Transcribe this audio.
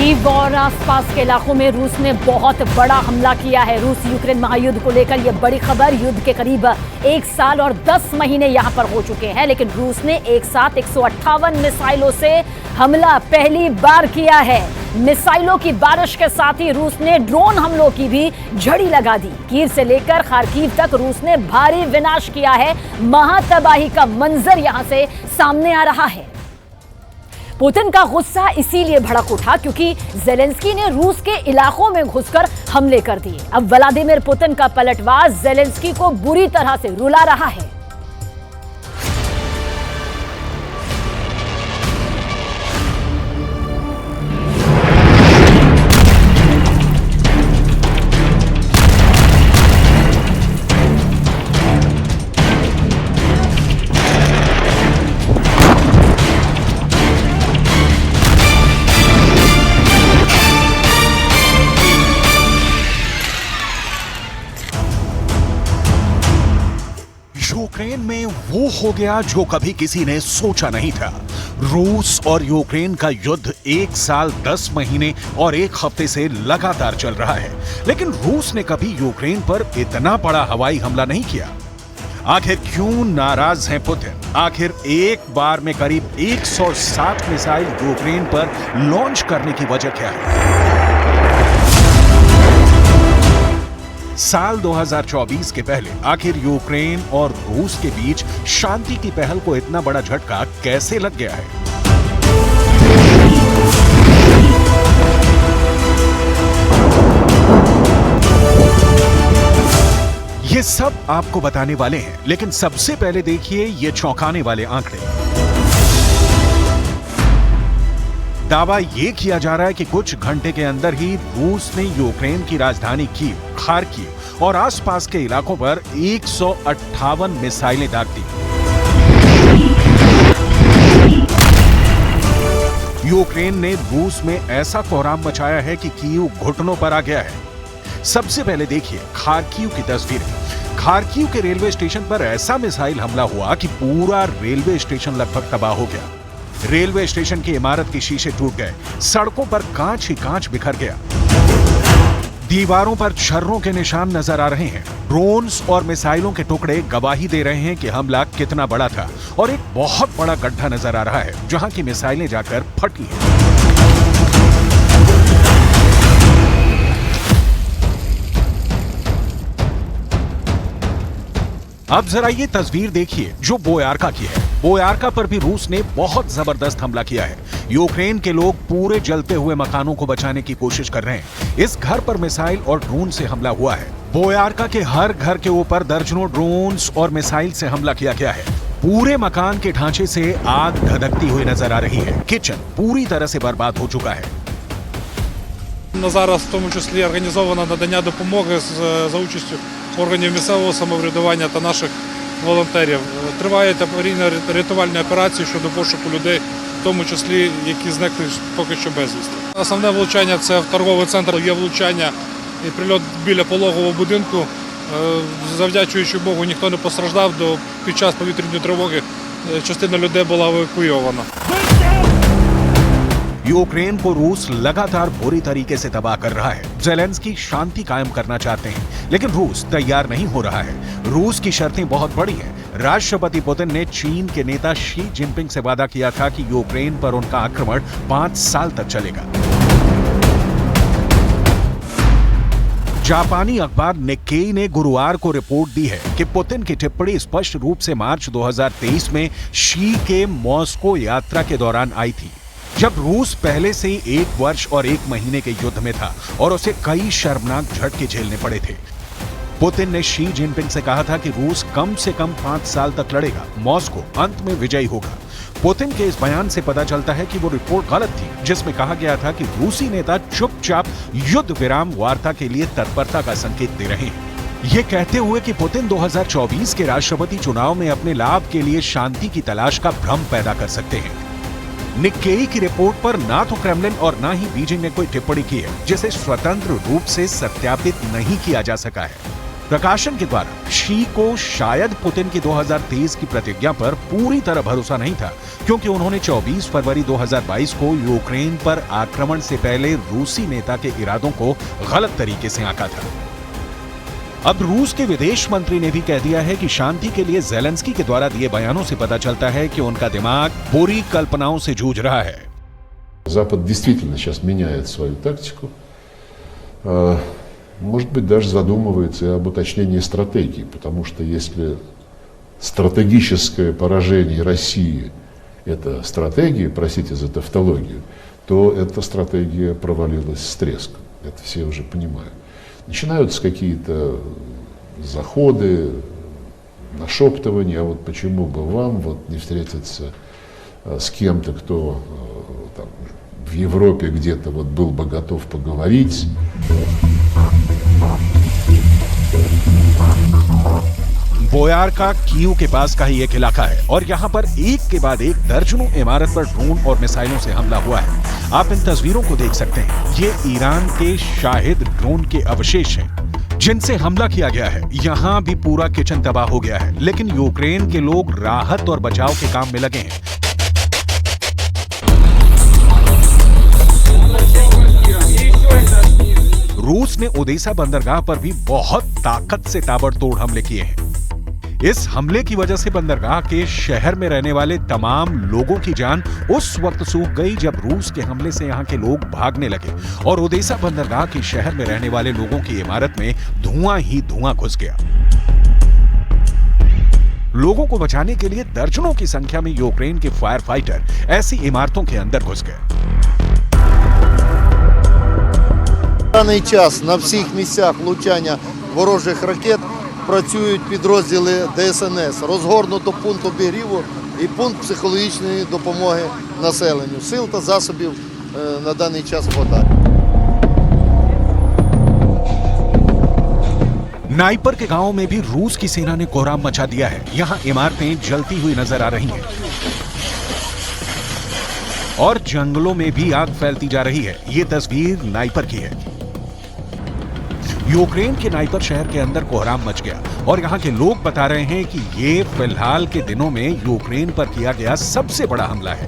Kyiv और आसपास के इलाकों में रूस ने बहुत बड़ा हमला किया है। रूस यूक्रेन महायुद्ध को लेकर यह बड़ी खबर। युद्ध के करीब 1 साल और 10 महीने यहां पर हो चुके हैं, लेकिन रूस ने एक साथ 158 मिसाइलों से हमला पहली बार किया है। मिसाइलों की बारिश के साथ ही रूस ने ड्रोन हमलों की भी झड़ी लगा दी। कीव से लेकर खार्किव तक रूस ने भारी विनाश किया है। महातबाही का मंजर यहां से सामने आ रहा है। पुतिन का गुस्सा इसीलिए भड़क उठा क्योंकि ज़ेलेंस्की ने रूस के इलाकों में घुसकर हमले कर दिए। अब व्लादिमीर पुतिन का पलटवार ज़ेलेंस्की को बुरी तरह से रुला रहा है। यूक्रेन में वो हो गया जो कभी किसी ने सोचा नहीं था। रूस और यूक्रेन का युद्ध 1 साल 10 महीने और 1 हफ्ते से लगातार चल रहा है, लेकिन रूस ने कभी यूक्रेन पर इतना बड़ा हवाई हमला नहीं किया। आखिर क्यों नाराज हैं पुतिन? आखिर एक बार में करीब 107 मिसाइल यूक्रेन पर लॉन्च करने की वजह क्या है? साल 2024 के पहले आखिर यूक्रेन और रूस के बीच शांति की पहल को इतना बड़ा झटका कैसे लग गया है? ये सब आपको बताने वाले हैं, लेकिन सबसे पहले देखिए ये चौंकाने वाले आंकड़े। दावा यह किया जा रहा है कि कुछ घंटे के अंदर ही रूस ने यूक्रेन की राजधानी कीव, खार्किव और आसपास के इलाकों पर 158 मिसाइलें दाग दी। यूक्रेन ने रूस में ऐसा कोहराम मचाया है कि कीव घुटनों पर आ गया है। सबसे पहले देखिए खार्किव की तस्वीरें। खार्किव के रेलवे स्टेशन पर ऐसा मिसाइल हमला हुआ कि पूरा रेलवे स्टेशन लगभग तबाह हो गया। रेलवे स्टेशन की इमारत के शीशे टूट गए, सड़कों पर कांच ही कांच बिखर गया, दीवारों पर छर्रों के निशान नजर आ रहे हैं। ड्रोन्स और मिसाइलों के टुकड़े गवाही दे रहे हैं कि हमला कितना बड़ा था, और एक बहुत बड़ा गड्ढा नजर आ रहा है जहां की मिसाइलें जाकर फटी हैं। अब जरा ये तस्वीर देखिए जो बोयारका की है। बोयारका पर भी रूस ने बहुत जबरदस्त हमला किया है। यूक्रेन के लोग पूरे जलते हुए मकानों को बचाने की कोशिश कर रहे हैं। इस घर पर मिसाइल और ड्रोन से हमला हुआ है। बोयारका के हर घर के ऊपर दर्जनों ड्रोन्स और मिसाइल से हमला किया गया है। पूरे मकान के ढांचे से आग धधकती हुई नजर आ रही है। किचन पूरी तरह से बर्बाद हो चुका है। Зараз в тому числі організовано надання допомоги за участю органів місцевого самоврядування та наших волонтерів. Тривають аварійно-рятувальні операції щодо пошуку людей, в тому числі, які зникли поки що безвісти. Основне влучання – це в торговий центр. Є влучання і прильот біля пологового будинку. Завдячуючи Богу, ніхто не постраждав. Під час повітряної тривоги частина людей була евакуйована. यूक्रेन को रूस लगातार बुरी तरीके से तबाह कर रहा है। ज़ेलेंस्की शांति कायम करना चाहते हैं, लेकिन रूस तैयार नहीं हो रहा है। रूस की शर्तें बहुत बड़ी हैं। राष्ट्रपति पुतिन ने चीन के नेता शी जिनपिंग से वादा किया था कि यूक्रेन पर उनका आक्रमण 5 साल तक चलेगा। जापानी अखबार निक्केई ने गुरुवार को रिपोर्ट दी है कि पुतिन की टिप्पणी स्पष्ट रूप से मार्च 2023 में शी के मॉस्को यात्रा के दौरान आई थी, जब रूस पहले से ही 1 वर्ष और 1 महीने के युद्ध में था और उसे कई शर्मनाक झटके झेलने पड़े थे। पुतिन ने शी जिनपिंग से कहा था कि रूस कम से कम 5 साल तक लड़ेगा, मॉस्को अंत में विजयी होगा। पुतिन के इस बयान से पता चलता है कि वो रिपोर्ट गलत थी, जिसमें कहा गया था कि रूसी नेता चुपचाप युद्ध विराम वार्ता के लिए तत्परता का संकेत दे रहे हैं। ये कहते हुए कि पुतिन 2024 के राष्ट्रपति चुनाव में अपने लाभ के लिए शांति की तलाश का भ्रम पैदा कर सकते हैं। निक्केई की रिपोर्ट पर ना तो क्रेमलिन और ना ही बीजिंग ने कोई टिप्पणी की है, जिसे स्वतंत्र रूप से सत्यापित नहीं किया जा सका है। प्रकाशन के द्वारा शी को शायद पुतिन की 2023 की प्रतिज्ञा पर पूरी तरह भरोसा नहीं था, क्योंकि उन्होंने 24 फरवरी 2022 को यूक्रेन पर आक्रमण से पहले रूसी नेता के इरादों को गलत तरीके से आंका था। अब रूस के विदेश मंत्री ने भी कह दिया है कि शांति के लिए ज़ेलेंस्की के द्वारा दिए बयानों से पता चलता है कि उनका दिमाग बुरी कल्पनाओं से जूझ रहा है। Запад действительно сейчас меняет свою тактику. Может быть, даже задумывается и об уточнении стратегии, потому что если стратегическое поражение России – это стратегия, простите за тавтологию, то эта стратегия провалилась с треском. Это все уже понимают. Начинаются какие-то заходы, нашептывания, а вот почему бы вам вот не встретиться с кем-то, кто там, в Европе где-то вот был бы готов поговорить. बोयार का कीव के पास का ही एक इलाका है और यहाँ पर एक के बाद एक दर्जनों इमारत पर ड्रोन और मिसाइलों से हमला हुआ है। आप इन तस्वीरों को देख सकते हैं। ये ईरान के शाहिद ड्रोन के अवशेष हैं जिनसे हमला किया गया है। यहाँ भी पूरा किचन तबाह हो गया है, लेकिन यूक्रेन के लोग राहत और बचाव के काम में लगे हैं। रूस ने ओदेसा बंदरगाह पर भी बहुत ताकत से ताबड़तोड़ हमले किए हैं। इस हमले की वजह से बंदरगाह के शहर में रहने वाले तमाम लोगों की जान उस वक्त सूख गई जब रूस के हमले से यहां के लोग भागने लगे और ओदेसा बंदरगाह के शहर में रहने वाले लोगों की इमारत में धुआं ही धुआं घुस गया। लोगों को बचाने के लिए दर्जनों की संख्या में यूक्रेन के फायर फाइटर ऐसी इमारतों के अंदर घुस गए। В даний час на всіх місцях влучання ворожих ракет працюють підрозділи ДСНС. Розгорнуто пункт обігріву і пункт психологічної допомоги населенню. Сил та засобів на даний час хватає. नाइपर के गांव में भी रूस की सेना ने कोहराम मचा दिया है। यहां इमारतें जलती हुई नजर आ रही हैं और जंगलों में भी आग फैलती जा रही है। ये तस्वीर नाइपर की है। यूक्रेन के नाइपर शहर के अंदर कोहराम मच गया और यहाँ के लोग बता रहे हैं कि ये फिलहाल के दिनों में यूक्रेन पर किया गया सबसे बड़ा हमला है।